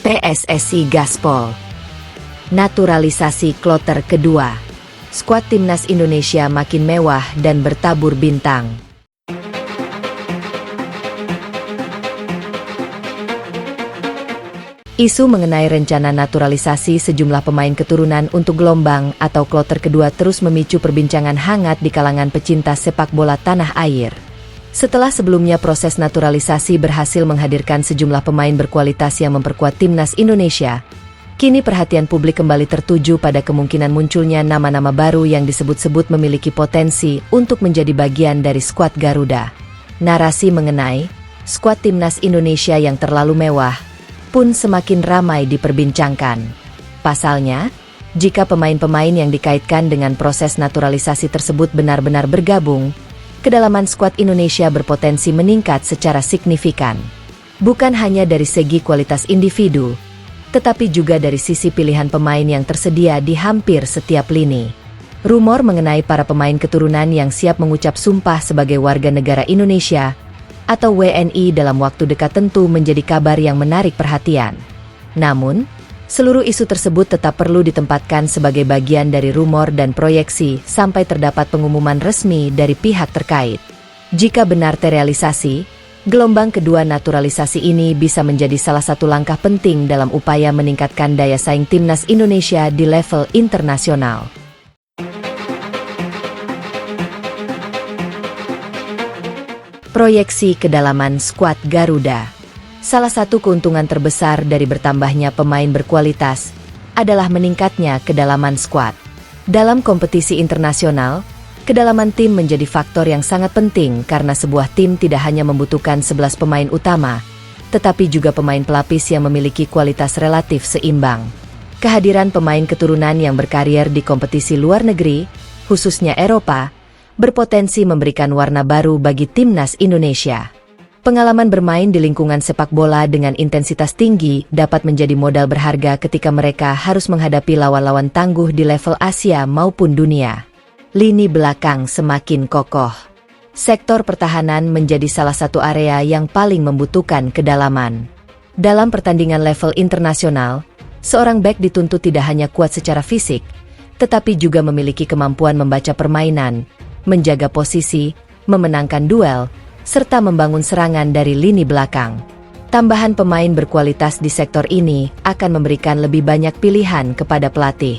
PSSI Gaspol. Naturalisasi kloter kedua. Skuad Timnas Indonesia makin mewah dan bertabur bintang. Isu mengenai rencana naturalisasi sejumlah pemain keturunan untuk gelombang atau kloter kedua terus memicu perbincangan hangat di kalangan pecinta sepak bola tanah air. Setelah sebelumnya proses naturalisasi berhasil menghadirkan sejumlah pemain berkualitas yang memperkuat Timnas Indonesia, kini perhatian publik kembali tertuju pada kemungkinan munculnya nama-nama baru yang disebut-sebut memiliki potensi untuk menjadi bagian dari skuad Garuda. Narasi mengenai skuad Timnas Indonesia yang terlalu mewah pun semakin ramai diperbincangkan. Pasalnya, jika pemain-pemain yang dikaitkan dengan proses naturalisasi tersebut benar-benar bergabung, kedalaman skuad Indonesia berpotensi meningkat secara signifikan. Bukan hanya dari segi kualitas individu, tetapi juga dari sisi pilihan pemain yang tersedia di hampir setiap lini. Rumor mengenai para pemain keturunan yang siap mengucap sumpah sebagai warga negara Indonesia atau WNI dalam waktu dekat tentu menjadi kabar yang menarik perhatian. Namun, seluruh isu tersebut tetap perlu ditempatkan sebagai bagian dari rumor dan proyeksi sampai terdapat pengumuman resmi dari pihak terkait. Jika benar terrealisasi, gelombang kedua naturalisasi ini bisa menjadi salah satu langkah penting dalam upaya meningkatkan daya saing Timnas Indonesia di level internasional. Proyeksi kedalaman skuad Garuda. Salah satu keuntungan terbesar dari bertambahnya pemain berkualitas adalah meningkatnya kedalaman skuad. Dalam kompetisi internasional, kedalaman tim menjadi faktor yang sangat penting karena sebuah tim tidak hanya membutuhkan 11 pemain utama, tetapi juga pemain pelapis yang memiliki kualitas relatif seimbang. Kehadiran pemain keturunan yang berkarier di kompetisi luar negeri, khususnya Eropa, berpotensi memberikan warna baru bagi Timnas Indonesia. Pengalaman bermain di lingkungan sepak bola dengan intensitas tinggi dapat menjadi modal berharga ketika mereka harus menghadapi lawan-lawan tangguh di level Asia maupun dunia. Lini belakang semakin kokoh. Sektor pertahanan menjadi salah satu area yang paling membutuhkan kedalaman. Dalam pertandingan level internasional, seorang bek dituntut tidak hanya kuat secara fisik, tetapi juga memiliki kemampuan membaca permainan, menjaga posisi, memenangkan duel, serta membangun serangan dari lini belakang. Tambahan pemain berkualitas di sektor ini akan memberikan lebih banyak pilihan kepada pelatih.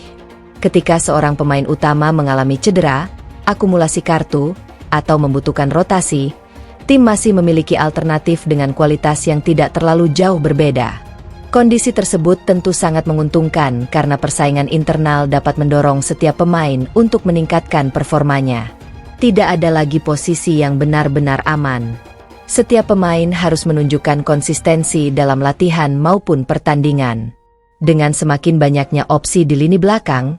Ketika seorang pemain utama mengalami cedera, akumulasi kartu, atau membutuhkan rotasi, tim masih memiliki alternatif dengan kualitas yang tidak terlalu jauh berbeda. Kondisi tersebut tentu sangat menguntungkan karena persaingan internal dapat mendorong setiap pemain untuk meningkatkan performanya. Tidak ada lagi posisi yang benar-benar aman. Setiap pemain harus menunjukkan konsistensi dalam latihan maupun pertandingan. Dengan semakin banyaknya opsi di lini belakang,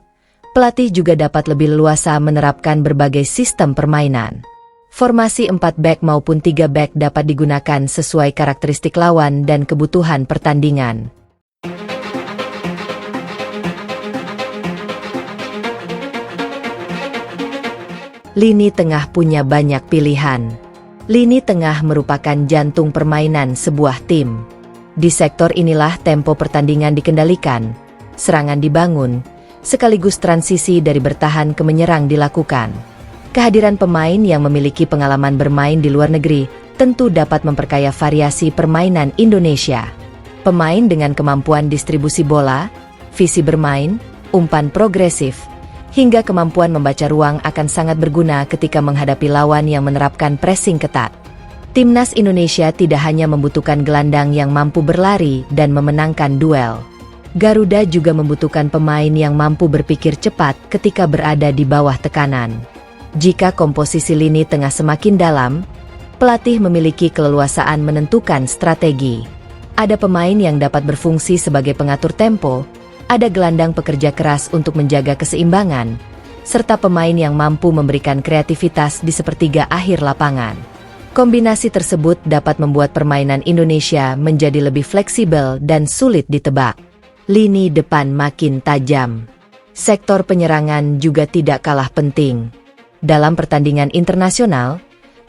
pelatih juga dapat lebih leluasa menerapkan berbagai sistem permainan. Formasi 4 back maupun 3 back dapat digunakan sesuai karakteristik lawan dan kebutuhan pertandingan. Lini tengah punya banyak pilihan. Lini tengah merupakan jantung permainan sebuah tim. Di sektor inilah tempo pertandingan dikendalikan, serangan dibangun, sekaligus transisi dari bertahan ke menyerang dilakukan. Kehadiran pemain yang memiliki pengalaman bermain di luar negeri tentu dapat memperkaya variasi permainan Indonesia. Pemain dengan kemampuan distribusi bola, visi bermain, umpan progresif, hingga kemampuan membaca ruang akan sangat berguna ketika menghadapi lawan yang menerapkan pressing ketat. Timnas Indonesia tidak hanya membutuhkan gelandang yang mampu berlari dan memenangkan duel. Garuda juga membutuhkan pemain yang mampu berpikir cepat ketika berada di bawah tekanan. Jika komposisi lini tengah semakin dalam, pelatih memiliki keleluasaan menentukan strategi. Ada pemain yang dapat berfungsi sebagai pengatur tempo, ada gelandang pekerja keras untuk menjaga keseimbangan, serta pemain yang mampu memberikan kreativitas di sepertiga akhir lapangan. Kombinasi tersebut dapat membuat permainan Indonesia menjadi lebih fleksibel dan sulit ditebak. Lini depan makin tajam. Sektor penyerangan juga tidak kalah penting. Dalam pertandingan internasional,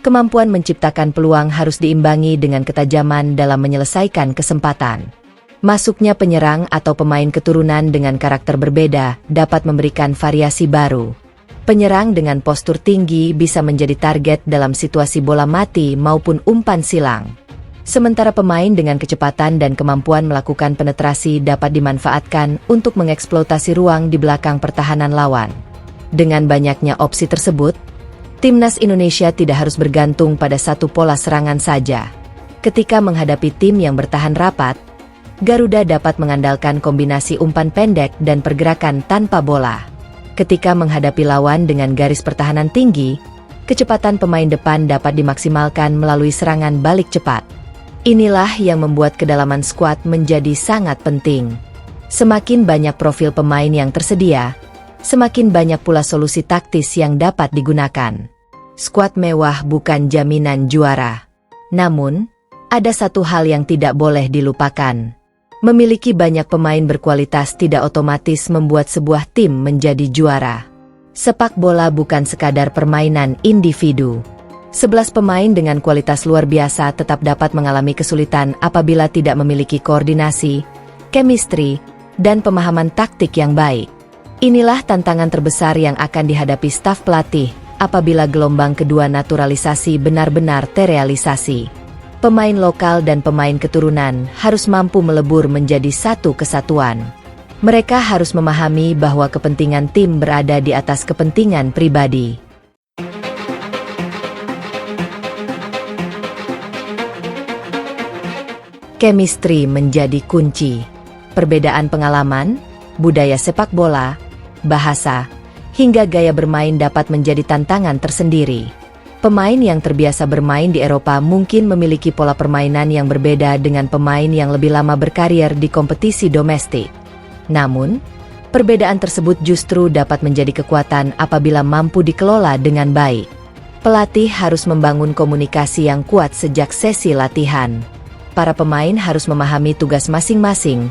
kemampuan menciptakan peluang harus diimbangi dengan ketajaman dalam menyelesaikan kesempatan. Masuknya penyerang atau pemain keturunan dengan karakter berbeda dapat memberikan variasi baru. Penyerang dengan postur tinggi bisa menjadi target dalam situasi bola mati maupun umpan silang. Sementara pemain dengan kecepatan dan kemampuan melakukan penetrasi dapat dimanfaatkan untuk mengeksploitasi ruang di belakang pertahanan lawan. Dengan banyaknya opsi tersebut, timnas Indonesia tidak harus bergantung pada satu pola serangan saja. Ketika menghadapi tim yang bertahan rapat, Garuda dapat mengandalkan kombinasi umpan pendek dan pergerakan tanpa bola. Ketika menghadapi lawan dengan garis pertahanan tinggi, kecepatan pemain depan dapat dimaksimalkan melalui serangan balik cepat. Inilah yang membuat kedalaman skuad menjadi sangat penting. Semakin banyak profil pemain yang tersedia, semakin banyak pula solusi taktis yang dapat digunakan. Skuad mewah bukan jaminan juara. Namun, ada satu hal yang tidak boleh dilupakan. Memiliki banyak pemain berkualitas tidak otomatis membuat sebuah tim menjadi juara. Sepak bola bukan sekadar permainan individu. 11 pemain dengan kualitas luar biasa tetap dapat mengalami kesulitan apabila tidak memiliki koordinasi, chemistry, dan pemahaman taktik yang baik. Inilah tantangan terbesar yang akan dihadapi staf pelatih apabila gelombang kedua naturalisasi benar-benar terrealisasi. Pemain lokal dan pemain keturunan harus mampu melebur menjadi satu kesatuan. Mereka harus memahami bahwa kepentingan tim berada di atas kepentingan pribadi. Chemistry menjadi kunci. Perbedaan pengalaman, budaya sepak bola, bahasa, hingga gaya bermain dapat menjadi tantangan tersendiri. Pemain yang terbiasa bermain di Eropa mungkin memiliki pola permainan yang berbeda dengan pemain yang lebih lama berkarier di kompetisi domestik. Namun, perbedaan tersebut justru dapat menjadi kekuatan apabila mampu dikelola dengan baik. Pelatih harus membangun komunikasi yang kuat sejak sesi latihan. Para pemain harus memahami tugas masing-masing,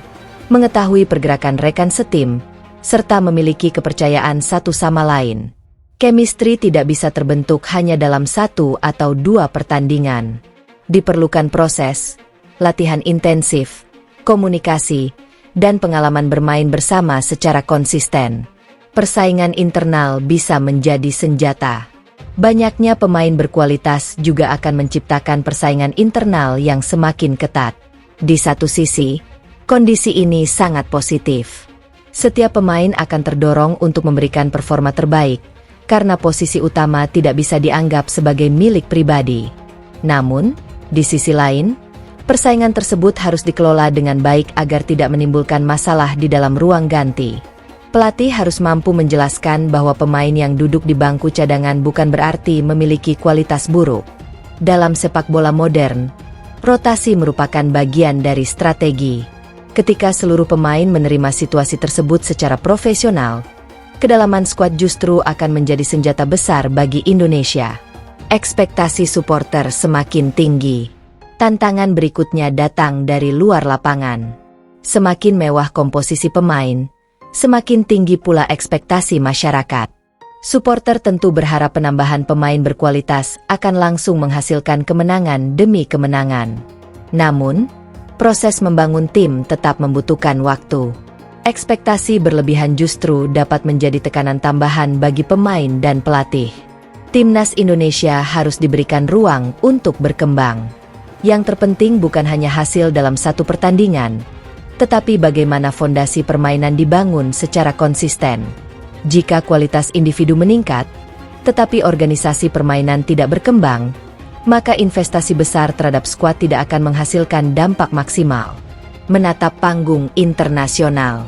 mengetahui pergerakan rekan setim, serta memiliki kepercayaan satu sama lain. Chemistry tidak bisa terbentuk hanya dalam satu atau dua pertandingan. Diperlukan proses, latihan intensif, komunikasi, dan pengalaman bermain bersama secara konsisten. Persaingan internal bisa menjadi senjata. Banyaknya pemain berkualitas juga akan menciptakan persaingan internal yang semakin ketat. Di satu sisi, kondisi ini sangat positif. Setiap pemain akan terdorong untuk memberikan performa terbaik, karena posisi utama tidak bisa dianggap sebagai milik pribadi. Namun, di sisi lain, persaingan tersebut harus dikelola dengan baik agar tidak menimbulkan masalah di dalam ruang ganti. Pelatih harus mampu menjelaskan bahwa pemain yang duduk di bangku cadangan bukan berarti memiliki kualitas buruk. Dalam sepak bola modern, rotasi merupakan bagian dari strategi. Ketika seluruh pemain menerima situasi tersebut secara profesional, kedalaman skuad justru akan menjadi senjata besar bagi Indonesia. Ekspektasi supporter semakin tinggi. Tantangan berikutnya datang dari luar lapangan. Semakin mewah komposisi pemain, semakin tinggi pula ekspektasi masyarakat. Supporter tentu berharap penambahan pemain berkualitas akan langsung menghasilkan kemenangan demi kemenangan. Namun, proses membangun tim tetap membutuhkan waktu. Ekspektasi berlebihan justru dapat menjadi tekanan tambahan bagi pemain dan pelatih. Timnas Indonesia harus diberikan ruang untuk berkembang. Yang terpenting bukan hanya hasil dalam satu pertandingan, tetapi bagaimana fondasi permainan dibangun secara konsisten. Jika kualitas individu meningkat, tetapi organisasi permainan tidak berkembang, maka investasi besar terhadap skuad tidak akan menghasilkan dampak maksimal. Menatap panggung internasional.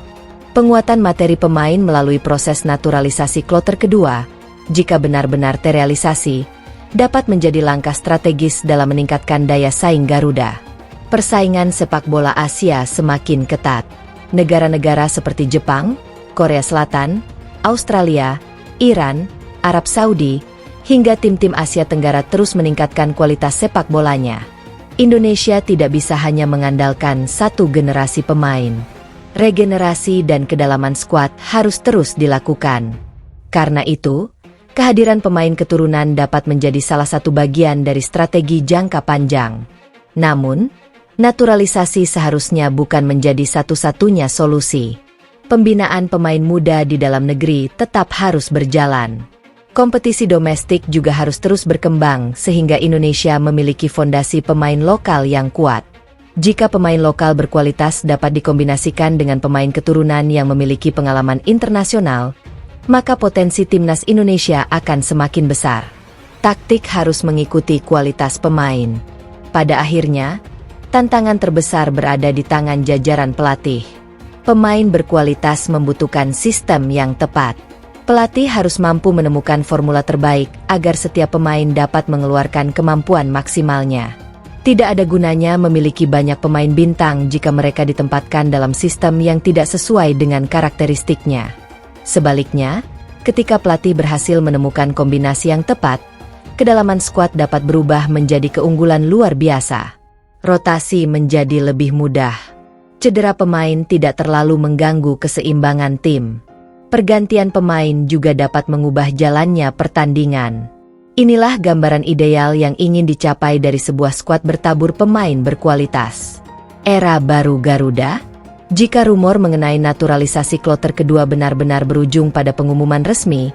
Penguatan materi pemain melalui proses naturalisasi kloter kedua, jika benar-benar terrealisasi, dapat menjadi langkah strategis dalam meningkatkan daya saing Garuda. Persaingan sepak bola Asia semakin ketat. Negara-negara seperti Jepang, Korea Selatan, Australia, Iran, Arab Saudi, hingga tim-tim Asia Tenggara terus meningkatkan kualitas sepak bolanya. Indonesia tidak bisa hanya mengandalkan satu generasi pemain. Regenerasi dan kedalaman skuad harus terus dilakukan. Karena itu, kehadiran pemain keturunan dapat menjadi salah satu bagian dari strategi jangka panjang. Namun, Naturalisasi seharusnya bukan menjadi satu-satunya solusi. Pembinaan pemain muda di dalam negeri tetap harus berjalan. Kompetisi domestik juga harus terus berkembang sehingga Indonesia memiliki fondasi pemain lokal yang kuat. Jika pemain lokal berkualitas dapat dikombinasikan dengan pemain keturunan yang memiliki pengalaman internasional, maka potensi timnas Indonesia akan semakin besar. Taktik harus mengikuti kualitas pemain. Pada akhirnya, tantangan terbesar berada di tangan jajaran pelatih. Pemain berkualitas membutuhkan sistem yang tepat. Pelatih harus mampu menemukan formula terbaik agar setiap pemain dapat mengeluarkan kemampuan maksimalnya. Tidak ada gunanya memiliki banyak pemain bintang jika mereka ditempatkan dalam sistem yang tidak sesuai dengan karakteristiknya. Sebaliknya, ketika pelatih berhasil menemukan kombinasi yang tepat, kedalaman skuad dapat berubah menjadi keunggulan luar biasa. Rotasi menjadi lebih mudah. Cedera pemain tidak terlalu mengganggu keseimbangan tim. Pergantian pemain juga dapat mengubah jalannya pertandingan. Inilah gambaran ideal yang ingin dicapai dari sebuah skuad bertabur pemain berkualitas. Era baru Garuda? Jika rumor mengenai naturalisasi kloter kedua benar-benar berujung pada pengumuman resmi,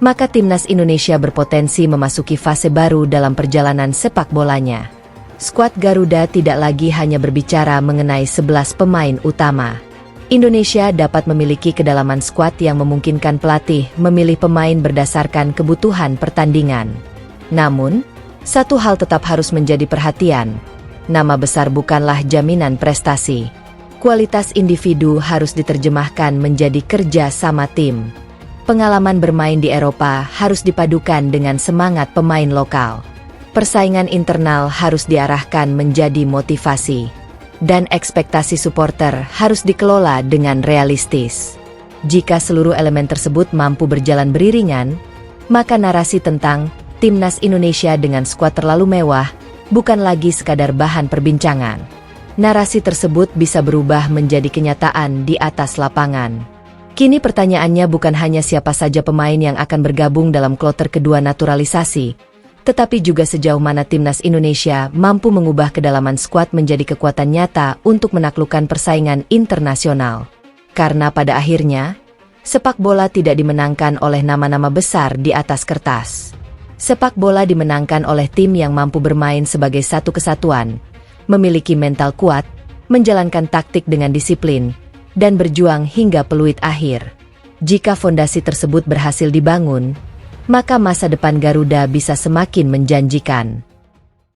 maka timnas Indonesia berpotensi memasuki fase baru dalam perjalanan sepak bolanya. Skuad Garuda tidak lagi hanya berbicara mengenai 11 pemain utama. Indonesia dapat memiliki kedalaman skuad yang memungkinkan pelatih memilih pemain berdasarkan kebutuhan pertandingan. Namun, satu hal tetap harus menjadi perhatian. Nama besar bukanlah jaminan prestasi. Kualitas individu harus diterjemahkan menjadi kerja sama tim. Pengalaman bermain di Eropa harus dipadukan dengan semangat pemain lokal. Persaingan internal harus diarahkan menjadi motivasi. Dan ekspektasi supporter harus dikelola dengan realistis. Jika seluruh elemen tersebut mampu berjalan beriringan, maka narasi tentang timnas Indonesia dengan skuad terlalu mewah bukan lagi sekadar bahan perbincangan. Narasi tersebut bisa berubah menjadi kenyataan di atas lapangan. Kini pertanyaannya bukan hanya siapa saja pemain yang akan bergabung dalam kloter kedua naturalisasi, tetapi juga sejauh mana timnas Indonesia mampu mengubah kedalaman skuad menjadi kekuatan nyata untuk menaklukkan persaingan internasional. Karena pada akhirnya, sepak bola tidak dimenangkan oleh nama-nama besar di atas kertas. Sepak bola dimenangkan oleh tim yang mampu bermain sebagai satu kesatuan, memiliki mental kuat, menjalankan taktik dengan disiplin, dan berjuang hingga peluit akhir. Jika fondasi tersebut berhasil dibangun, maka masa depan Garuda bisa semakin menjanjikan.